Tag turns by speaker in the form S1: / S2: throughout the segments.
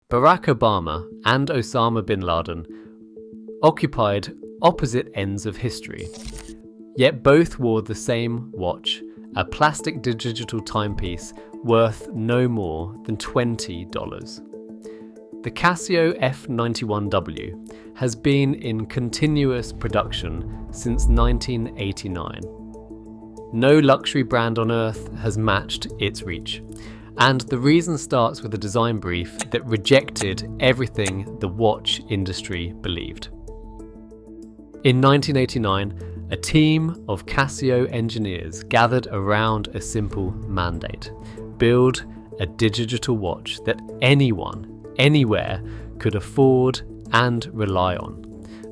S1: Barack Obama and Osama bin Laden occupied opposite ends of history, yet both wore the same watch, a plastic digital timepiece worth no more than $20. The CASIO F-91W has been in continuous production since 1989. No luxury brand on earth has matched its reach, and the reason starts with a design brief that rejected everything the watch industry believed. In 1989, a team of CASIO engineers gathered around a simple mandate: build a digital watch that anyone, anywhere, could afford and rely on.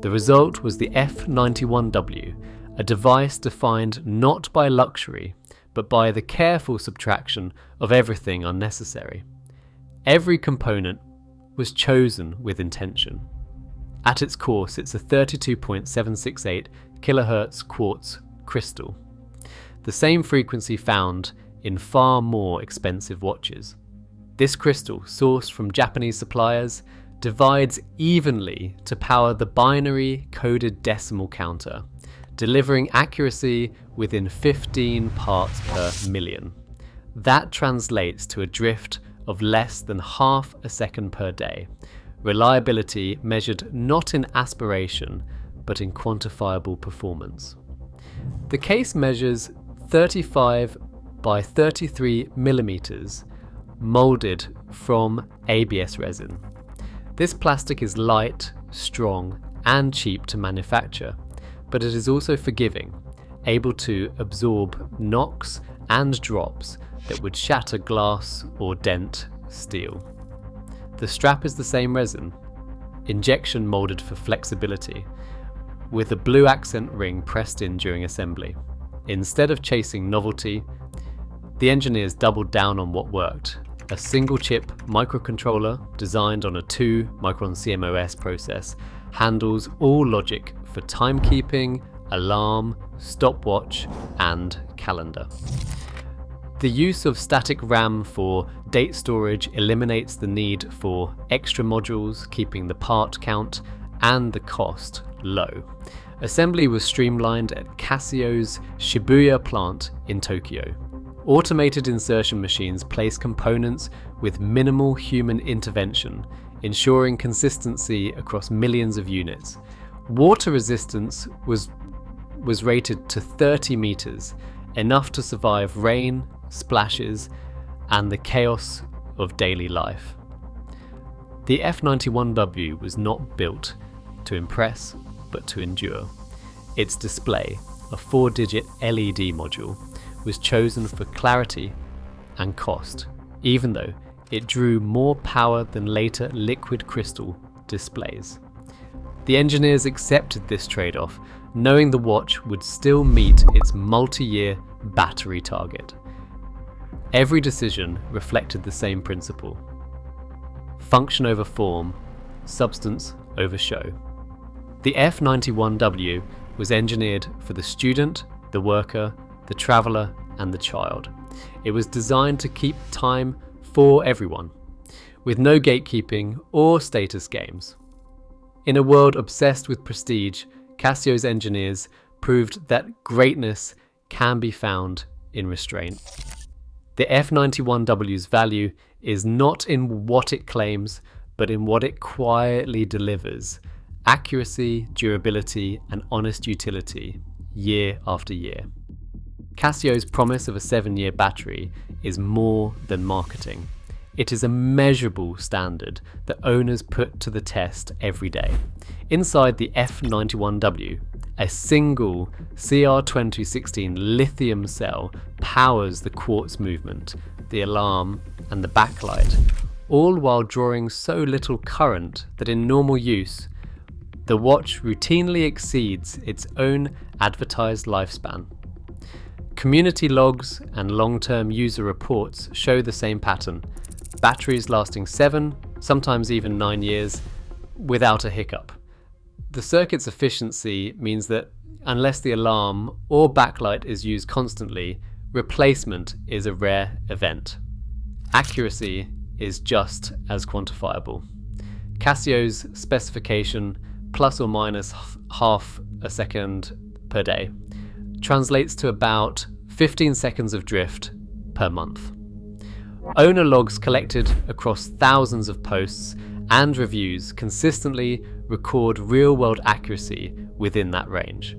S1: The result was the F-91W, a device defined not by luxury, but by the careful subtraction of everything unnecessary. Every component was chosen with intention. At its core sits a 32.768 kHz quartz crystal, the same frequency found in far more expensive watches. This crystal, sourced from Japanese suppliers, divides evenly to power the binary coded decimal counter, delivering accuracy within 15 parts per million. That translates to a drift of less than half a second per day. Reliability measured not in aspiration, but in quantifiable performance. The case measures 35 by 33 millimeters, molded from ABS resin. This plastic is light, strong, and cheap to manufacture, but it is also forgiving, able to absorb knocks and drops that would shatter glass or dent steel. The strap is the same resin, injection molded for flexibility, with a blue accent ring pressed in during assembly. Instead of chasing novelty, the engineers doubled down on what worked: a single-chip microcontroller designed on a 2-micron CMOS process handles all logic for timekeeping, alarm, stopwatch, and calendar. The use of static RAM for date storage eliminates the need for extra modules, keeping the part count and the cost low. Assembly was streamlined at Casio's Shibuya plant in Tokyo. Automated insertion machines place components with minimal human intervention, ensuring consistency across millions of units. Water resistance was rated to 30 meters, enough to survive rain, splashes, and the chaos of daily life. The F-91W was not built to impress, but to endure. Its display, a 4-digit LED module, was chosen for clarity and cost, even though it drew more power than later liquid crystal displays. The engineers accepted this trade-off, knowing the watch would still meet its multi-year battery target. Every decision reflected the same principle: function over form, substance over show. The F-91W was engineered for the student, the worker, the traveller, and the child. It was designed to keep time for everyone, with no gatekeeping or status games. In a world obsessed with prestige, Casio's engineers proved that greatness can be found in restraint. The F-91W's value is not in what it claims, but in what it quietly delivers: accuracy, durability, and honest utility, year after year. Casio's promise of a 7-year battery is more than marketing. It is a measurable standard that owners put to the test every day. Inside the F-91W, a single CR2016 lithium cell powers the quartz movement, the alarm, and the backlight, all while drawing so little current that in normal use, the watch routinely exceeds its own advertised lifespan. Community logs and long-term user reports show the same pattern: batteries lasting 7, sometimes even 9 years, without a hiccup. The circuit's efficiency means that unless the alarm or backlight is used constantly, replacement is a rare event. Accuracy is just as quantifiable. Casio's specification, plus or minus half a second per day, translates to about 15 seconds of drift per month. Owner logs collected across thousands of posts and reviews consistently record real-world accuracy within that range.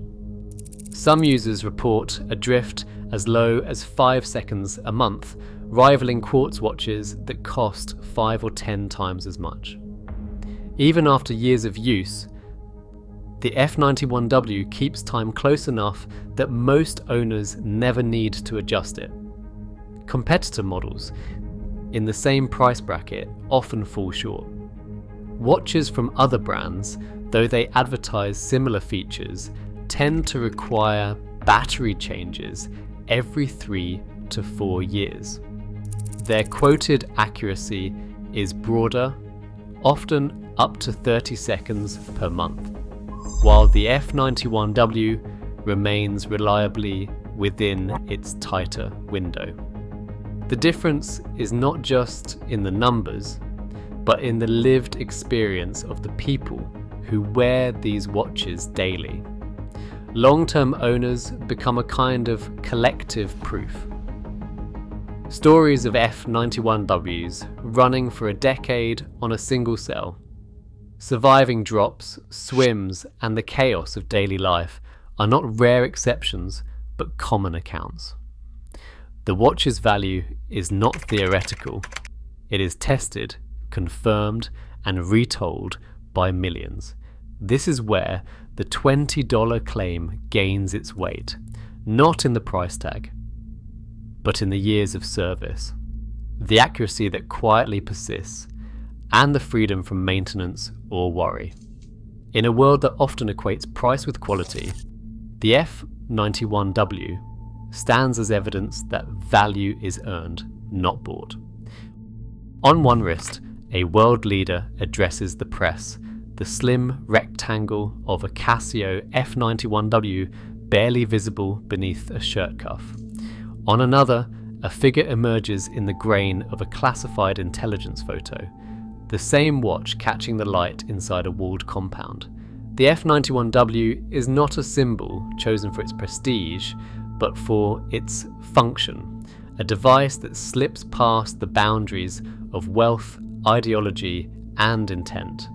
S1: Some users report a drift as low as 5 seconds a month, rivaling quartz watches that cost 5 or 10 times as much. Even after years of use, the F-91W keeps time close enough that most owners never need to adjust it. Competitor models in the same price bracket often fall short. Watches from other brands, though they advertise similar features, tend to require battery changes every 3 to 4 years. Their quoted accuracy is broader, often up to 30 seconds per month, while the F-91W remains reliably within its tighter window. The difference is not just in the numbers, but in the lived experience of the people who wear these watches daily. Long-term owners become a kind of collective proof. Stories of F-91Ws running for a decade on a single cell, surviving drops, swims, and the chaos of daily life are not rare exceptions, but common accounts. The watch's value is not theoretical. It is tested, confirmed, and retold by millions. This is where the $20 claim gains its weight, not in the price tag, but in the years of service, the accuracy that quietly persists, and the freedom from maintenance or worry. In a world that often equates price with quality, the F-91W stands as evidence that value is earned, not bought. On one wrist, a world leader addresses the press, the slim rectangle of a CASIO F-91W barely visible beneath a shirt cuff. On another, a figure emerges in the grain of a classified intelligence photo, the same watch catching the light inside a walled compound. The F-91W is not a symbol chosen for its prestige, but for its function, a device that slips past the boundaries of wealth, ideology, and intent.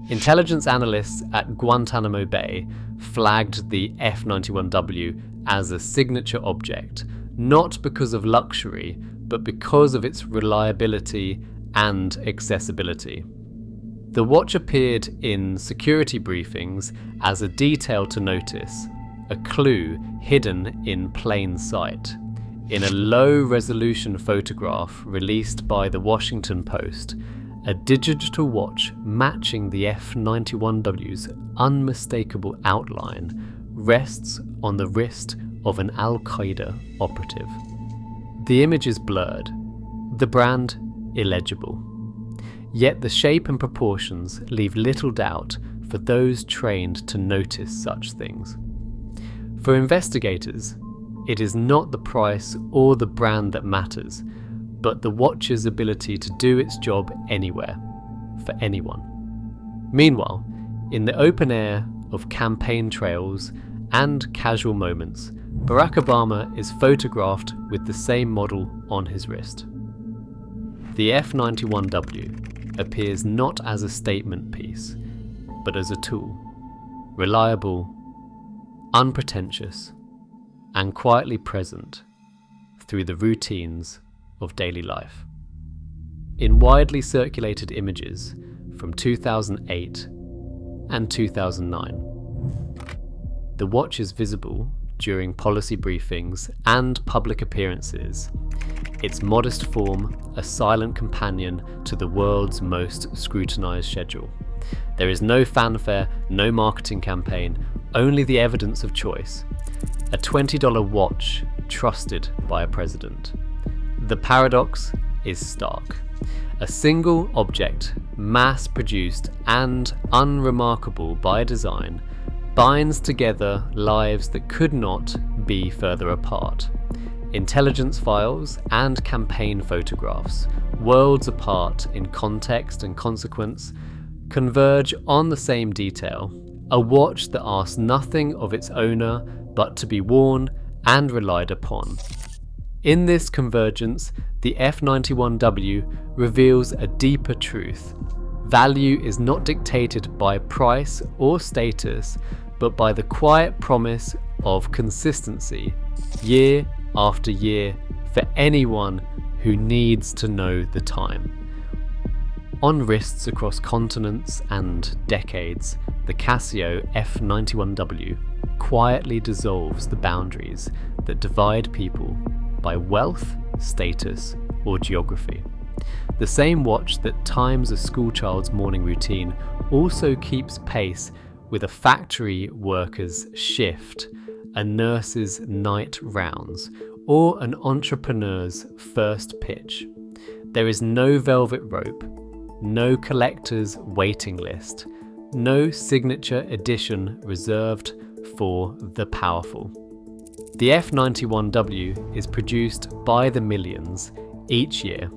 S1: Intelligence analysts at Guantanamo Bay flagged the F-91W as a signature object, not because of luxury, but because of its reliability and accessibility. The watch appeared in security briefings as a detail to notice, a clue hidden in plain sight. In a low-resolution photograph released by the Washington Post, a digital watch matching the F-91W's unmistakable outline rests on the wrist of an Al-Qaeda operative. The image is blurred, the brand illegible, yet the shape and proportions leave little doubt for those trained to notice such things. For investigators, it is not the price or the brand that matters, but the watch's ability to do its job anywhere, for anyone. Meanwhile, in the open air of campaign trails and casual moments, Barack Obama is photographed with the same model on his wrist. The F-91W appears not as a statement piece, but as a tool, reliable, unpretentious, and quietly present through the routines of daily life. In widely circulated images from 2008 and 2009, the watch is visible during policy briefings and public appearances, its modest form a silent companion to the world's most scrutinized schedule. There is no fanfare, no marketing campaign, only the evidence of choice. A $20 watch trusted by a president. The paradox is stark. A single object, mass-produced and unremarkable by design, binds together lives that could not be further apart. Intelligence files and campaign photographs, worlds apart in context and consequence, converge on the same detail, a watch that asks nothing of its owner but to be worn and relied upon. In this convergence, the F-91W reveals a deeper truth. Value is not dictated by price or status, but by the quiet promise of consistency, year after year, for anyone who needs to know the time. On wrists across continents and decades, the CASIO F-91W quietly dissolves the boundaries that divide people by wealth, status, or geography. The same watch that times a schoolchild's morning routine also keeps pace with a factory worker's shift, a nurse's night rounds, or an entrepreneur's first pitch. There is no velvet rope, no collector's waiting list, no signature edition reserved for the powerful. The F-91W is produced by the millions each year,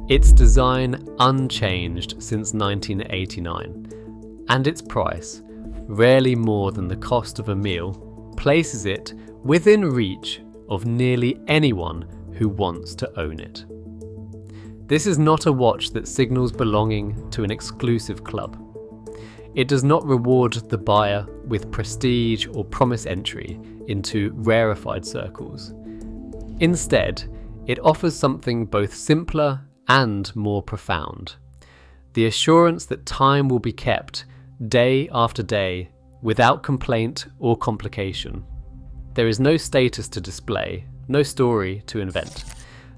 S1: its design unchanged since 1989, and its price, rarely more than the cost of a meal, places it within reach of nearly anyone who wants to own it. This is not a watch that signals belonging to an exclusive club. It does not reward the buyer with prestige or promise entry into rarefied circles. Instead, it offers something both simpler and more profound: the assurance that time will be kept day after day without complaint or complication. There is no status to display, no story to invent.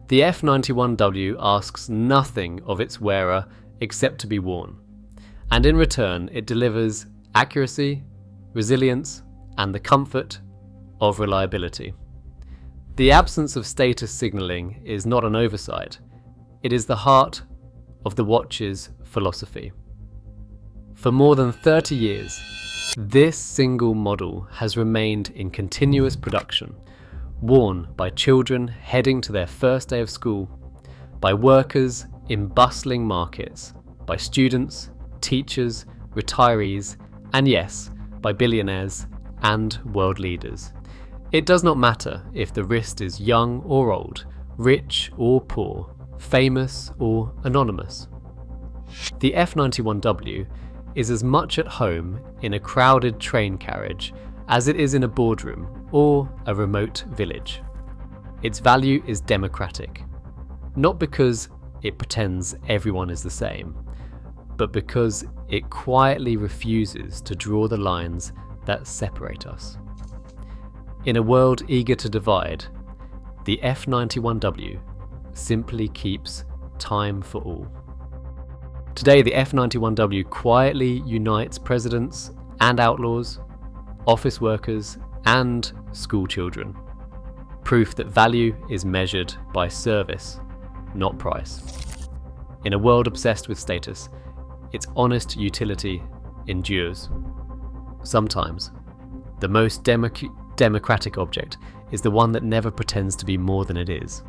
S1: The F-91W asks nothing of its wearer except to be worn, and in return it delivers accuracy, resilience, and the comfort of reliability. The absence of status signalling is not an oversight, it is the heart of the watch's philosophy. For more than 30 years, this single model has remained in continuous production, worn by children heading to their first day of school, by workers in bustling markets, by students, teachers, retirees, and yes, by billionaires and world leaders. It does not matter if the wrist is young or old, rich or poor, famous or anonymous. The F-91W is as much at home in a crowded train carriage as it is in a boardroom or a remote village. Its value is democratic, not because it pretends everyone is the same, but because it quietly refuses to draw the lines that separate us. In a world eager to divide, the F-91W simply keeps time for all. Today, the F-91W quietly unites presidents and outlaws, office workers and school children. Proof that value is measured by service, not price. In a world obsessed with status, its honest utility endures. Sometimes, the most democratic object is the one that never pretends to be more than it is.